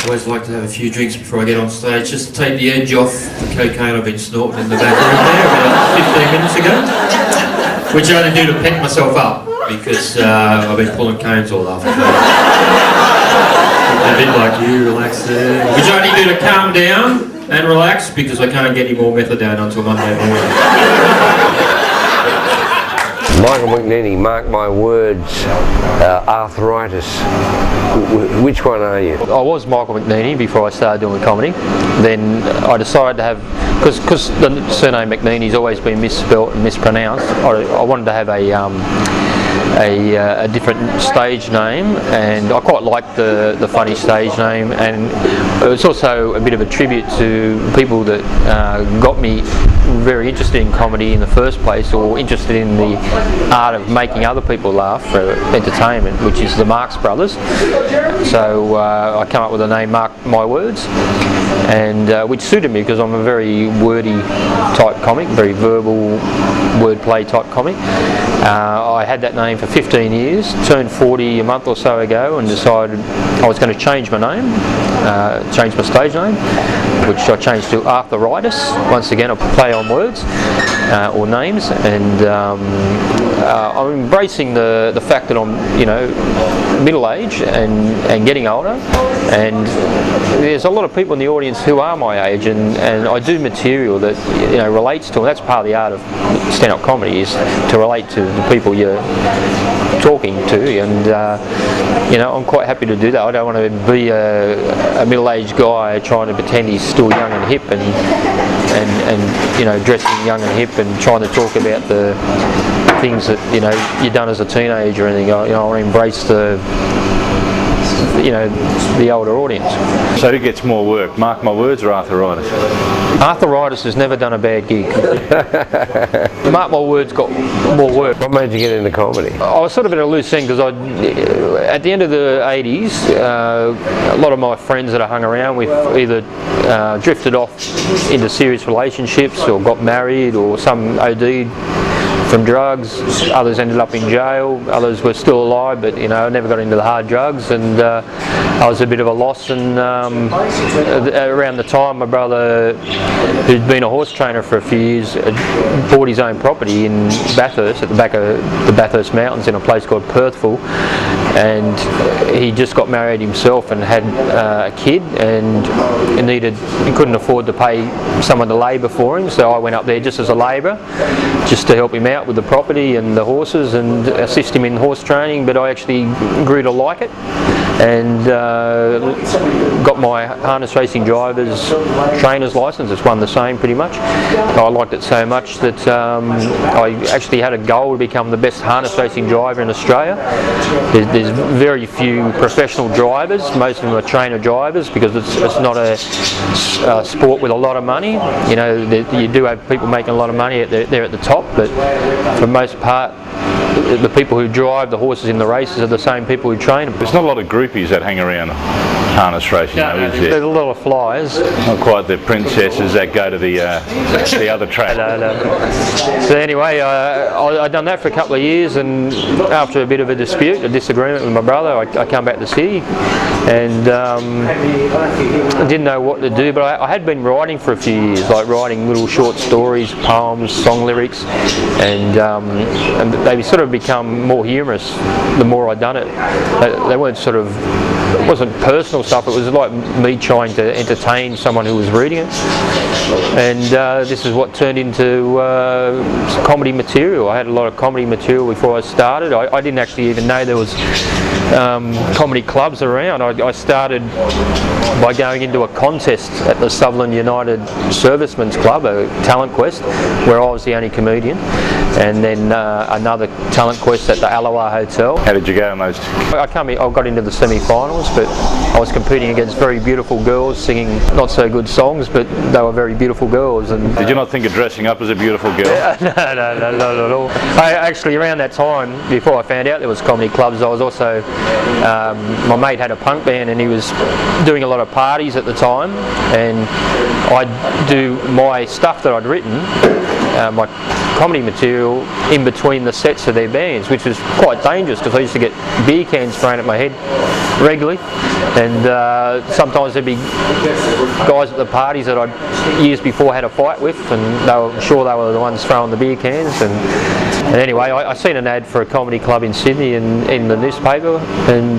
Always like to have a few drinks before I get on stage, just to take the edge off the cocaine I've been snorting in the back room there about 15 minutes ago. Which I only do to pick myself up, because I've been pulling cones all afternoon. A bit like you, relaxing. Which I only do to calm down and relax, because I can't get any more methadone until Monday morning. Michael McNeely, Mark MyWords, arthritis. Which one are you? I was Michael McNeely before I started doing comedy. Then I decided to have, because the surname McNeely's always been misspelt and mispronounced, I wanted to have a different stage name, and I quite liked the funny stage name, and it was also a bit of a tribute to people that got me very interested in comedy in the first place, or interested in the art of making other people laugh for entertainment, which is the Marx Brothers. So I came up with the name Mark MyWords, and which suited me because I'm a very wordy type comic, very verbal wordplay type comic. I had that name for 15 years, turned 40 a month or so ago, and decided I was going to change my name, change my stage name, which I changed to Arthritis. Once again, I play on words or names, and I'm embracing the fact that I'm, middle-aged and getting older, and there's a lot of people in the audience who are my age, and I do material that relates to them. That's part of the art of stand-up comedy, is to relate to the people you're talking to, and I'm quite happy to do that. I don't want to be a middle-aged guy trying to pretend he's still young and hip, and dressing young and hip and trying to talk about the things that you've done as a teenager or anything. I want to embrace the older audience. So who gets more work, Mark MyWords or Arthritis? Arthritis has never done a bad gig. Mark MyWords got more work. What made you get into comedy? I was sort of at a loose end, because at the end of the 80s, a lot of my friends that I hung around with either drifted off into serious relationships, or got married, or some OD'd from drugs, others ended up in jail, others were still alive, but never got into the hard drugs, and I was a bit of a loss. And around the time, my brother, who'd been a horse trainer for a few years, bought his own property in Bathurst, at the back of the Bathurst Mountains, in a place called Perthville, and he just got married himself and had a kid, and he couldn't afford to pay someone to labour for him, so I went up there just as a labourer, just to help him out with the property and the horses and assist him in horse training. But I actually grew to like it, and got my harness racing driver's trainer's licence. It's one the same pretty much. I liked it so much that I actually had a goal to become the best harness racing driver in Australia. There's very few professional drivers. Most of them are trainer drivers, because it's not a sport with a lot of money. You do have people making a lot of money there at the top, but for the most part, the people who drive the horses in the races are the same people who train them. There's not a lot of groupies that hang around harness racing, though, is there? There's a lot of flyers. Not quite the princesses that go to the other track. No. So anyway, I'd done that for a couple of years, and after a bit of a disagreement with my brother, I come back to the city, and I didn't know what to do, but I had been writing for a few years, like writing little short stories, poems, song lyrics, and they sort of become more humorous the more I'd done it. They weren't it wasn't personal stuff, it was like me trying to entertain someone who was reading it. And this is what turned into comedy material. I had a lot of comedy material before I started. I didn't actually even know there was comedy clubs around. I started by going into a contest at the Sutherland United Servicemen's Club, a talent quest, where I was the only comedian, and then another talent quest at the Aloha Hotel. How did you go in those? I got into the semi-finals, but I was competing against very beautiful girls singing not so good songs, but they were very beautiful girls. And did you not think of dressing up as a beautiful girl? No, not at all. Actually, around that time, before I found out there was comedy clubs, I was also, my mate had a punk band, and he was doing a lot of parties at the time, and I'd do my stuff that I'd written my comedy material in between the sets of their bands, which was quite dangerous because I used to get beer cans thrown at my head regularly, and sometimes there'd be guys at the parties that I'd years before had a fight with, and I'm sure they were the ones throwing the beer cans. And anyway, I seen an ad for a comedy club in Sydney in the newspaper, and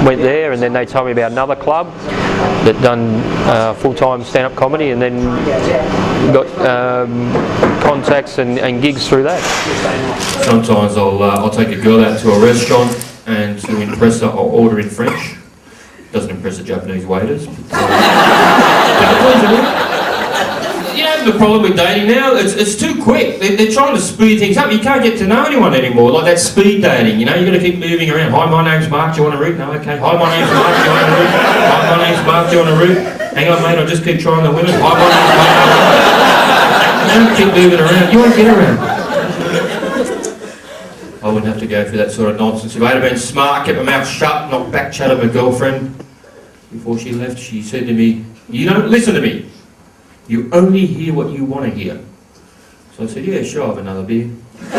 went there, and then they told me about another club that done full-time stand-up comedy, and then got contacts and gigs through that. Sometimes I'll take a girl out to a restaurant, and to impress her I'll order in French. Doesn't impress the Japanese waiters. You know the problem with dating now? It's too quick. They're trying to speed things up. You can't get to know anyone anymore. Like that speed dating, you know, you've got to keep moving around. Hi, my name's Mark, do you want a route? No, okay. Hi, my name's Mark, do you want a route? Hi, my name's Mark, do you want a route? Hang on, mate, I'll just keep trying the women. Hi, my name's Mark. You don't keep moving around. You won't get around. I wouldn't have to go through that sort of nonsense. If I had been smart, kept my mouth shut, not back-chatted my girlfriend. Before she left, she said to me, "You don't listen to me. You only hear what you want to hear." So I said, "Yeah, sure, I'll have another beer." You get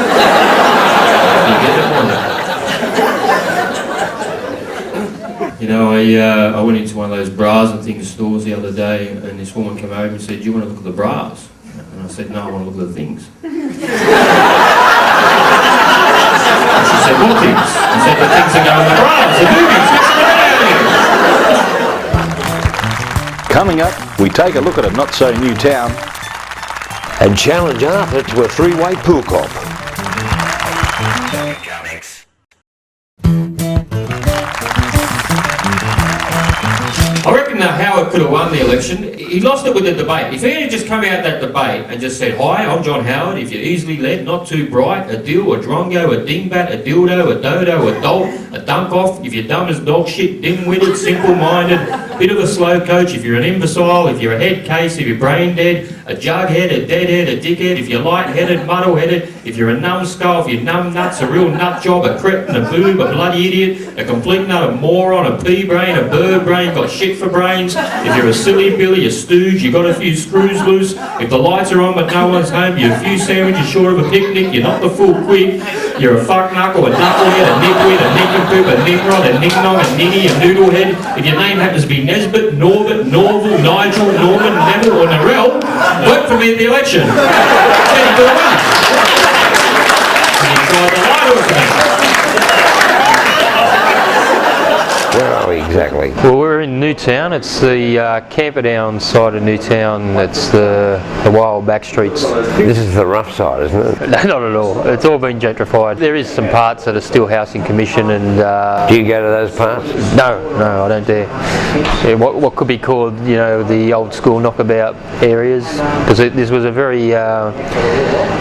that one? You know, I went into one of those bras and things stores the other day, and this woman came over and said, "Do you want to look at the bras?" And I said, "No, I want to look at the things." She said, "What things?" I said, "The things that go in the bras, the boobies, get some out of here." Coming up, we take a look at a not-so-new town And challenge Arthur to a three-way pool comp. I reckon Howard could have won the election. He lost it with the debate. If he had just come out that debate and just said, "Hi, I'm John Howard. If you're easily led, not too bright, a dill, a drongo, a dingbat, a dildo, a dodo, a dolt, a dunk off. If you're dumb as dog shit, dim-witted, simple-minded, bit of a slow coach. If you're an imbecile, if you're a head case, if you're brain dead, a jughead, a deadhead, a dickhead. If you're light-headed, muddle-headed, if you're a numbskull, if you're numb nuts, a real nut job, a cretin, a boob, a bloody idiot, a complete nut, a moron, a pea brain, a bird brain, got shit for brains. If you're a silly billy, a stooge, you got a few screws loose. If the lights are on but no one's home, you're a few sandwiches short of a picnic, you're not the full quid. You're a fuck knuckle, a knucklehead, a nitwit, a nincompoop, a nimrod, a ning-nong, a ninny, a noodlehead. If your name happens to be Nesbitt, Norbert, Norval, Nigel, Norman, Neville, or Narelle, vote for me at the election. Then you do it. And you try to lie to us about it. Where are we exactly? Well, we're in Newtown. It's the Camperdown side of Newtown. It's the wild back streets. This is the rough side, isn't it? No, not at all. It's all been gentrified. There is some parts that are still housing commission, and Do you go to those parts? no, I don't dare. Yeah, what could be called, you know, the old school knockabout areas, because this was a very,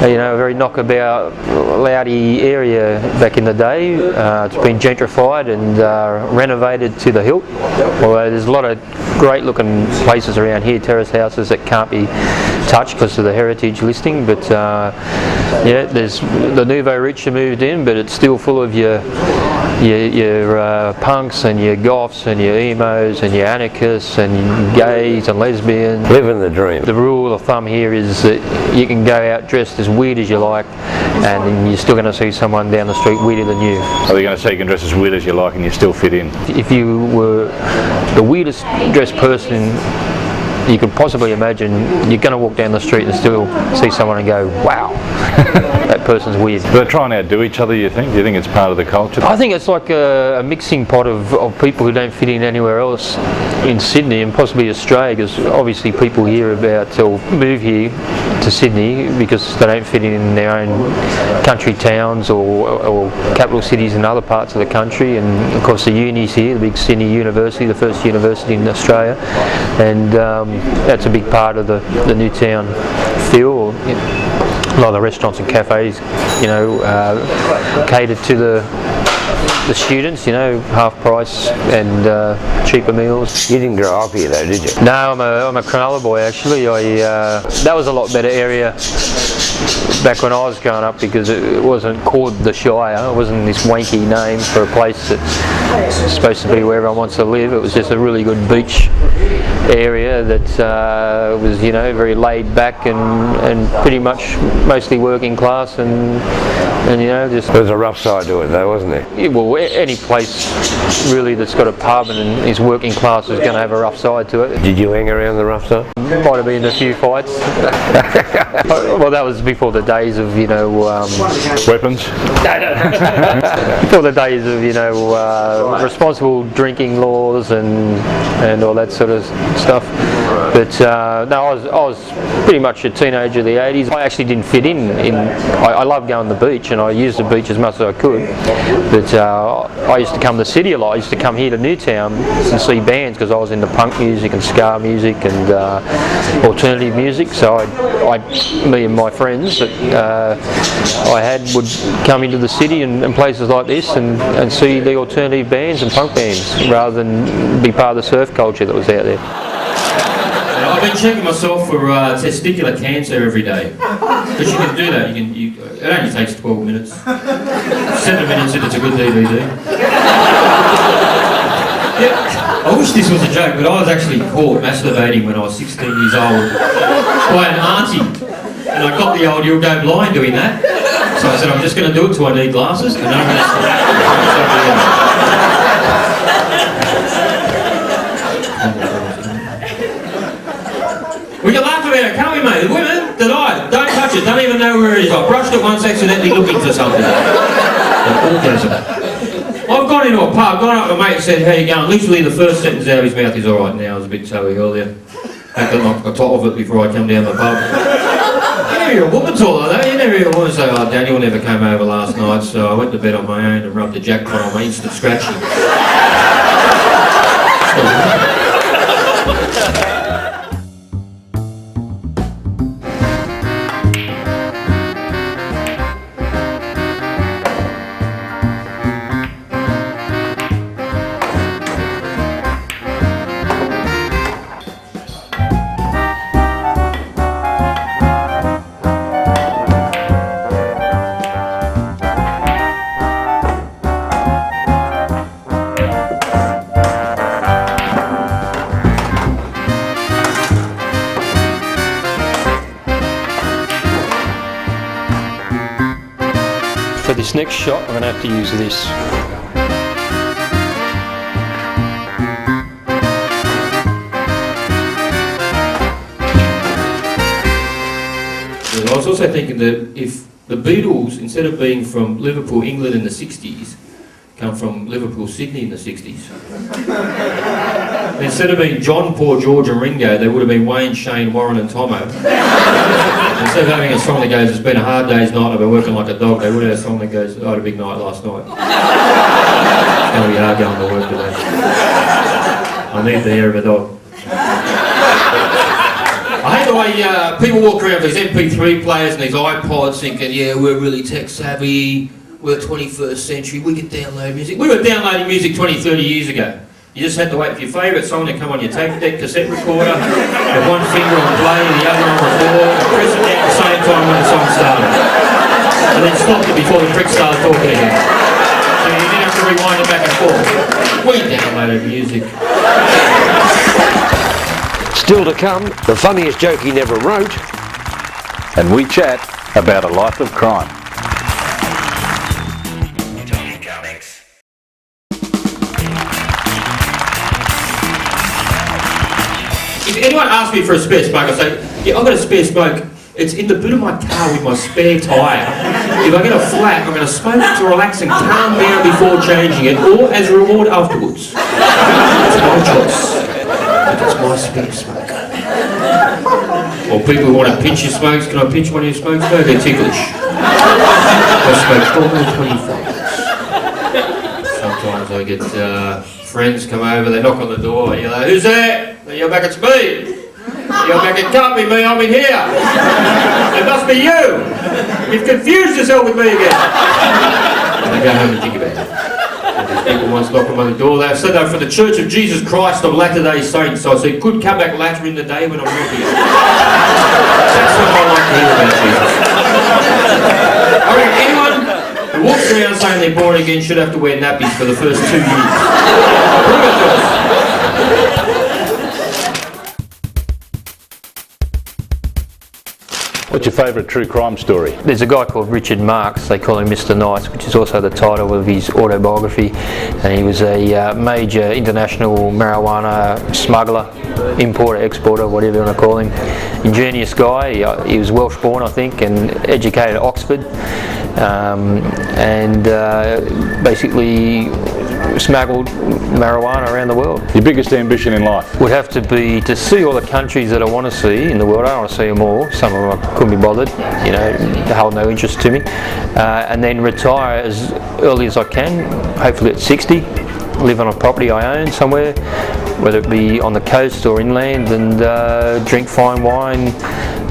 very knockabout, loudy area back in the day. It's been gentrified and renovated to the hilt. Although there's a lot of great looking places around here, terrace houses that can't be touched because of the heritage listing, but there's the nouveau rich moved in, but it's still full of your punks and your goths and your emos and your anarchists and gays and lesbians. Living the dream. The rule of thumb here is that you can go out dressed as weird as you like, and you're still going to see someone down the street weirder than you. Are you going to say you can dress as weird as you like and you still fit in? If you were the weirdest dressed person you could possibly imagine, you're going to walk down the street and still see someone and go, "Wow, that person's weird." Do they try and outdo each other, you think? Do you think it's part of the culture? I think it's like a mixing pot of people who don't fit in anywhere else in Sydney and possibly Australia, because obviously people hear about or move here to Sydney because they don't fit in their own country towns or capital cities in other parts of the country. And of course the uni's here, the big Sydney University, the first university in Australia, and that's a big part of the Newtown feel. A lot of the restaurants and cafes, catered to the students, half price and cheaper meals. You didn't grow up here though, did you? No, I'm a Cronulla boy actually. That was a lot better area back when I was growing up, because it wasn't called the Shire. It wasn't this wanky name for a place that's supposed to be where everyone wants to live. It was just a really good beach area that was, you know, very laid back and pretty much mostly working class, and you know, just... There was a rough side to it though, wasn't there? Yeah, well, any place really that's got a pub and is working class is going to have a rough side to it. Did you hang around the rough side? Might have been a few fights. Well, that was before the days of, you know... Weapons? Before the days of, you know, responsible drinking laws and all that sort of stuff. But no, I was pretty much a teenager of the 80s. I actually didn't fit in. I loved going to the beach, and I used the beach as much as I could. But I used to come to the city a lot. I used to come here to Newtown and see bands, because I was into punk music and ska music and alternative music. So me and my friends that I had would come into the city and places like this and see the alternative bands and punk bands, rather than be part of the surf culture that was out there. I've been checking myself for testicular cancer every day. Because you can do that. It only takes 12 minutes. 7 minutes and it's a good DVD. Yeah, I wish this was a joke, but I was actually caught masturbating when I was 16 years old by an auntie. And I got the old "you'll go blind" doing that. So I said, I'm just going to do it till I need glasses. And I'm going to stop. We can laugh about it, can't we, mate? The women that don't touch it, don't even know where it is. I brushed it once accidentally looking for something. I've gone into a pub, gone up to a mate and said, "How you going?" Literally the first sentence out of his mouth is, "All right now." I was a bit toey earlier. Had to knock the top of it before I come down the pub. You never hear a woman talk like that. You never hear a woman say, "Oh, Daniel never came over last night, so I went to bed on my own and rubbed the jackpot on my instant scratching." For this next shot, I'm going to have to use this. I was also thinking that if the Beatles, instead of being from Liverpool, England in the 60s, come from Liverpool, Sydney in the 60s. Instead of being John, Paul, George and Ringo, they would have been Wayne, Shane, Warren and Tomo. Instead of having a song that goes, "It's been a hard day's night, I've been working like a dog," they would have a song that goes, "I had a big night last night. It's going to be hard going to work today. I need the hair of a dog." I hate the way people walk around with these MP3 players and these iPods thinking, "Yeah, we're really tech savvy, we're 21st century, we can download music." We were downloading music 20, 30 years ago. You just had to wait for your favourite song to come on your tape deck, cassette recorder, with one finger on play, the other on record, and press it at the same time when the song started. And then stop it before the prick started talking again. So you didn't have to rewind it back and forth. We downloaded music. Still to come, the funniest joke he never wrote. And we chat about a life of crime. If anyone asks me for a spare smoke, I say, "Yeah, I've got a spare smoke. It's in the boot of my car with my spare tyre. If I get a flat, I'm going to smoke it to relax and calm down before changing it, or as a reward afterwards." It's my choice. But it's my spare smoke. Or people who want to pinch your smokes, "Can I pinch one of your smokes?" No, they're ticklish. I smoke normally 25. Sometimes I get friends come over, they knock on the door, you know, "Who's there?" "You're back, it's me." "You're back, it can't be me, I'm in here." "It must be you. You've confused yourself with me again." And I go home and think about it. People once knocked on my door. They said they were from the Church of Jesus Christ of Latter-day Saints. So I said, could come back later in the day when I'm not here. That's what I like to hear about Jesus. I reckon anyone who walks around saying they're born again should have to wear nappies for the first 2 years. Prove it to us. What's your favourite true crime story? There's a guy called Richard Marks, they call him Mr. Nice, which is also the title of his autobiography, and he was a major international marijuana smuggler, importer, exporter, whatever you want to call him. Ingenious guy. He was Welsh born, I think, and educated at Oxford, and basically smuggled marijuana around the world. Your biggest ambition in life? Would have to be to see all the countries that I want to see in the world. I don't want to see them all. Some of them I couldn't be bothered. You know, they hold no interest to me. And then retire as early as I can, hopefully at 60. Live on a property I own somewhere, whether it be on the coast or inland, and drink fine wine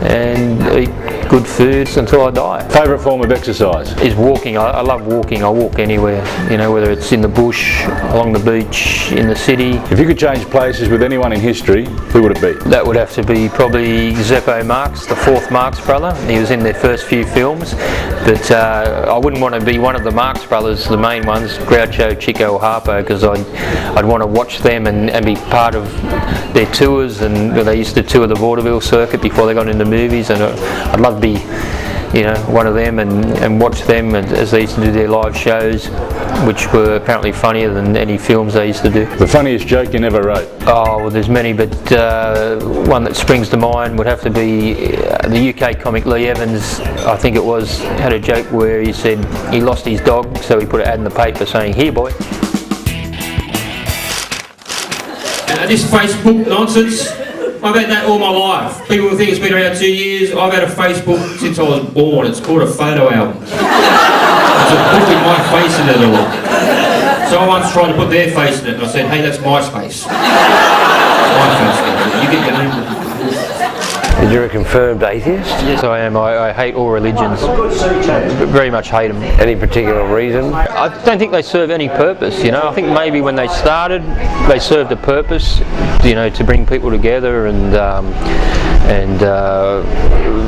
and eat good foods until I die. Favourite form of exercise? Is walking. I love walking. I walk anywhere, you know, whether it's in the bush, along the beach, in the city. If you could change places with anyone in history, who would it be? That would have to be probably Zeppo Marx, the fourth Marx brother. He was in their first few films, but I wouldn't want to be one of the Marx brothers, the main ones, Groucho, Chico or Harpo, because I'd want to watch them and be part of their tours, and they used to tour the vaudeville circuit before they got into movies, and I'd love to be, you know, one of them and watch them as they used to do their live shows, which were apparently funnier than any films they used to do. The funniest joke you never wrote? Oh, well, there's many, but one that springs to mind would have to be the UK comic Lee Evans, I think it was, had a joke where he said he lost his dog, so he put an ad in the paper saying, "Here, boy." This Facebook nonsense, I've had that all my life. People think it's been around 2 years. I've had a Facebook since I was born. It's called a photo album. There's a book with my face in it all. So I once tried to put their face in it, and I said, hey, that's my space. My face. You get your own. And you're a confirmed atheist? Yes, I am. I hate all religions. Very much hate them. Any particular reason? I don't think they serve any purpose, you know. I think maybe when they started, they served a purpose, you know, to bring people together, and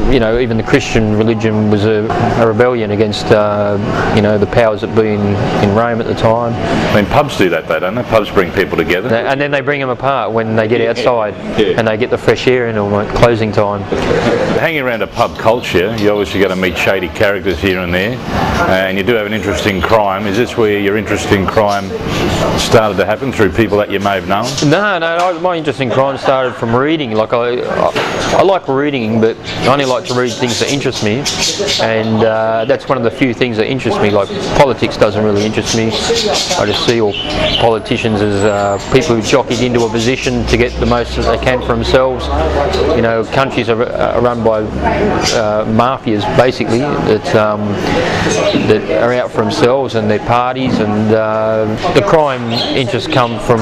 you know, even the Christian religion was a rebellion against, you know, the powers that be in Rome at the time. I mean, pubs do that though, don't they? Pubs bring people together. And then they bring them apart when they get outside, and they get the fresh air in, or like closing time. Hanging around a pub culture, you obviously got to meet shady characters here and there, and you do have an interest in crime. Is this where your interest in crime started to happen, through people that you may have known? No, my interest in crime started from reading. Like I like reading, but I only like to read things that interest me, and that's one of the few things that interest me. Like politics doesn't really interest me. I just see all politicians as people who jockeyed into a position to get the most that they can for themselves. You know, countries are run by mafias, basically, that are out for themselves and their parties, and the crime interests come from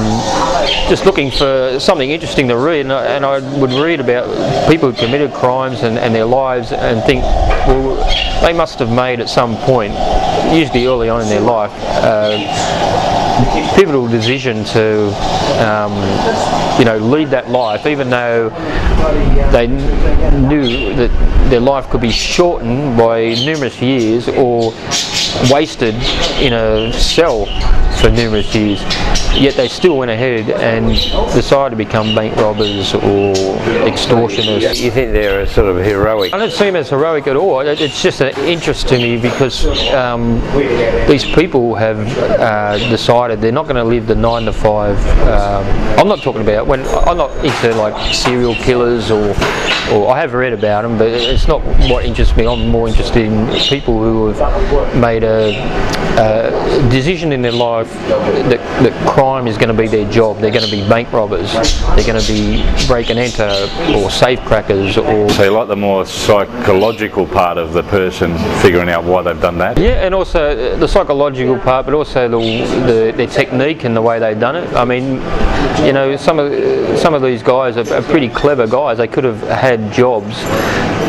just looking for something interesting to read, and I would read about people who committed crimes and their lives, and think, well, they must have made at some point, usually early on in their life, pivotal decision to you know, lead that life, even though they knew that their life could be shortened by numerous years or wasted in a cell for numerous years, yet they still went ahead and decided to become bank robbers or extortionists. You think they're sort of heroic? I don't see them as heroic at all. It's just an interest to me, because these people have decided they're not going to live the 9 to 5. I'm not talking about, when I'm not into like serial killers, or I have read about them, but it's not what interests me. I'm more interested in people who have made a decision in their life that crime is going to be their job. They're going to be bank robbers, they're going to be break and enter, or safe crackers, or... So you like the more psychological part of the person figuring out why they've done that? Yeah, and also the psychological part, but also their technique and the way they've done it. I mean, you know, some of these guys are pretty clever guys. They could have had jobs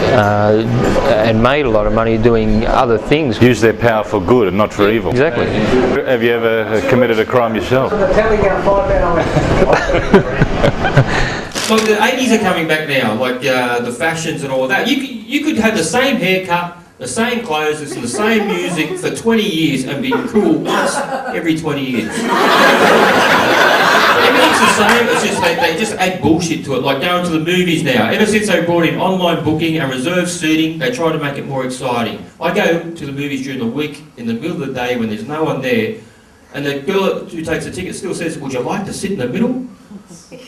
and made a lot of money doing other things. Use their power for good and not for evil. Exactly. Have you ever ever committed a crime yourself? Look, the 80s are coming back now, like the fashions and all of that. You could have the same haircut, the same clothes, listen to the same music for 20 years and be cool once every 20 years. Everything's the same, it's just they just add bullshit to it, like going to the movies now. Ever since they brought in online booking and reserved seating, they try to make it more exciting. I go to the movies during the week, in the middle of the day when there's no one there, and the girl who takes the ticket still says, "Would you like to sit in the middle?"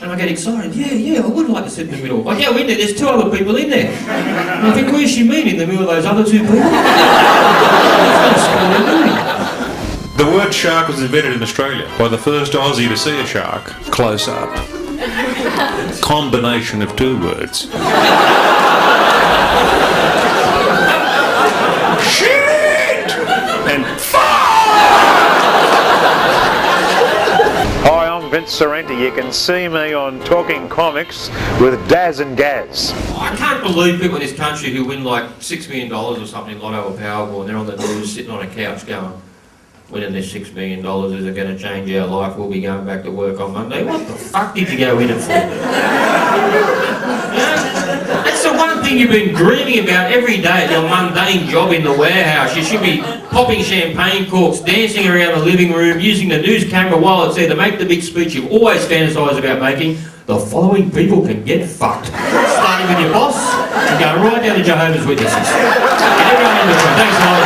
And I get excited, yeah, I would like to sit in the middle. I go in there, there's 2 other people in there. And I think, where's she mean in the middle of those other 2 people? The word shark was invented in Australia by the first Aussie to see a shark close up. Combination of 2 words. Shit! And Hi, I'm Vince Sorrenti. You can see me on Talking Comics with Dazz and Gazz. I can't believe people in this country who win like $6 million or something in Lotto or Powerball, and they're on the news sitting on a couch going, winning this $6 million, is it going to change our life? We'll be going back to work on Monday. What the fuck did you go in it for? That's the one thing you've been dreaming about every day at your mundane job in the warehouse. You should be popping champagne corks, dancing around the living room, using the news camera while it's there to make the big speech you've always fantasised about making. The following people can get fucked. Starting with your boss and going right down to Jehovah's Witnesses. And everyone in between. Thanks a lot.